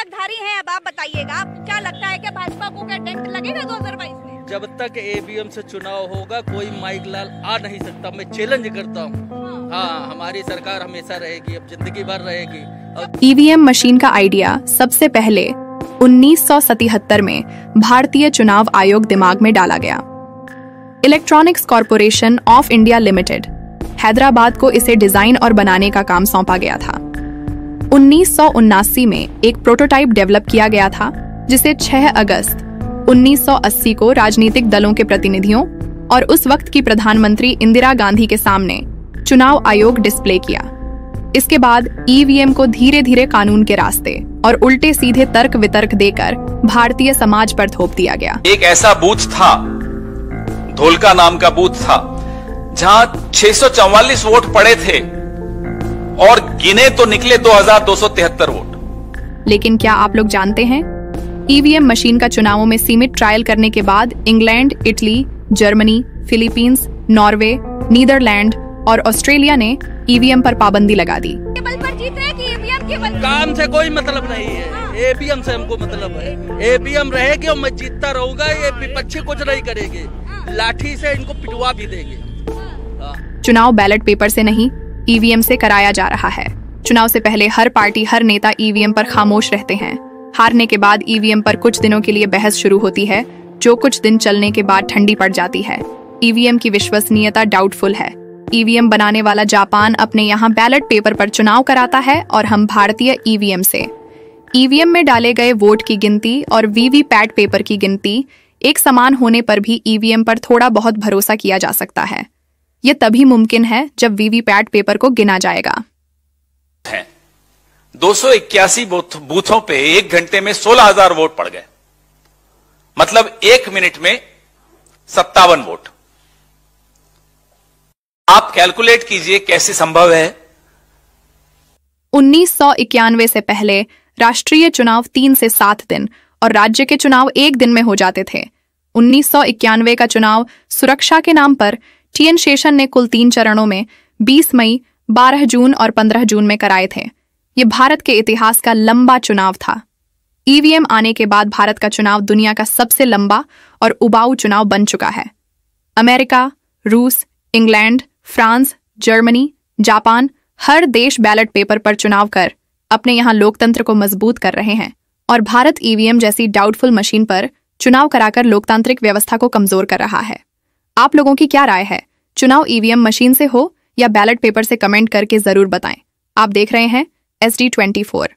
तिलकधारी हैं। अब आप बताइएगा, क्या लगता है कि भाजपा को क्या डेंट लगेगा 2022 में? जब तक ईवीएम से चुनाव होगा कोई माइक लाल आ नहीं सकता। मैं चैलेंज करता हूँ। हाँ, हमारी सरकार हमेशा रहेगी, अब जिंदगी भर रहेगी। ईवीएम मशीन का आइडिया सबसे पहले 1977 में भारतीय चुनाव आयोग दिमाग में डाला गया। Electronics corporation of India limited Hyderabad को इसे डिजाइन और बनाने का काम सौंपा गया था। 1979 में एक प्रोटोटाइप डेवलप किया गया था, जिसे 6 अगस्त 1980 को राजनीतिक दलों के प्रतिनिधियों और उस वक्त की प्रधानमंत्री इंदिरा गांधी के सामने चुनाव आयोग डिस्प्ले किया। इसके बाद ईवीएम को धीरे धीरे कानून के रास्ते और उल्टे सीधे तर्क वितर्क देकर भारतीय समाज पर थोप दिया गया। एक ऐसा बूथ था, धोलका नाम का बूथ था, जहां 644 वोट पड़े थे और गिने तो निकले 2273 वोट। लेकिन क्या आप लोग जानते हैं, ईवीएम मशीन का चुनावों में सीमित ट्रायल करने के बाद England, Italy, Germany, Philippines, Norway, Netherlands और ऑस्ट्रेलिया ने ईवीएम पर पाबंदी लगा दी। केवल पर जीत रहे कि ईवीएम केवल काम से कोई मतलब नहीं है, ईवीएम से हमको मतलब है। ईवीएम रहेगी और मैं जीतता रहूंगा, ये विपक्षी कुछ नहीं करेंगे, लाठी से इनको पिटवा भी देंगे। चुनाव बैलेट पेपर से नहीं, ईवीएम से कराया जा रहा है। चुनाव से पहले हर पार्टी, हर नेता ईवीएम पर खामोश रहते हैं। हारने के बाद ईवीएम पर कुछ दिनों के लिए बहस शुरू होती है, जो कुछ दिन चलने के बाद ठंडी पड़ जाती है। ईवीएम की विश्वसनीयता डाउटफुल है। ईवीएम बनाने वाला जापान अपने यहाँ बैलेट पेपर पर चुनाव कराता है और हम भारतीय ईवीएम से। ईवीएम में डाले गए वोट की गिनती और वीवीपैट पेपर की गिनती एक समान होने पर भी ईवीएम पर थोड़ा बहुत भरोसा किया जा सकता है। यह तभी मुमकिन है जब वीवीपैट पेपर को गिना जाएगा। 281 बूथों पे 1 घंटे में 16,000 वोट पड़ गए, मतलब 1 मिनट में 57 वोट। आप कैलकुलेट कीजिए कैसे संभव है। 1991 से पहले राष्ट्रीय चुनाव 3 से 7 दिन और राज्य के चुनाव 1 दिन में हो जाते थे। 1991 का चुनाव सुरक्षा के नाम पर टीएन शेषन ने कुल 3 चरणों में 20 मई, 12 जून और 15 जून में कराए थे। ये भारत के इतिहास का लंबा चुनाव था। ईवीएम आने के बाद भारत का चुनाव दुनिया का सबसे लंबा और उबाऊ चुनाव बन चुका है। अमेरिका, रूस, इंग्लैंड, फ्रांस, जर्मनी, जापान, हर देश बैलेट पेपर पर चुनाव कर अपने यहाँ लोकतंत्र को मजबूत कर रहे हैं और भारत ईवीएम जैसी डाउटफुल मशीन पर चुनाव कराकर लोकतांत्रिक व्यवस्था को कमजोर कर रहा है। आप लोगों की क्या राय है? चुनाव ईवीएम मशीन से हो या बैलेट पेपर से? कमेंट करके जरूर बताएं। आप देख रहे हैं SD24।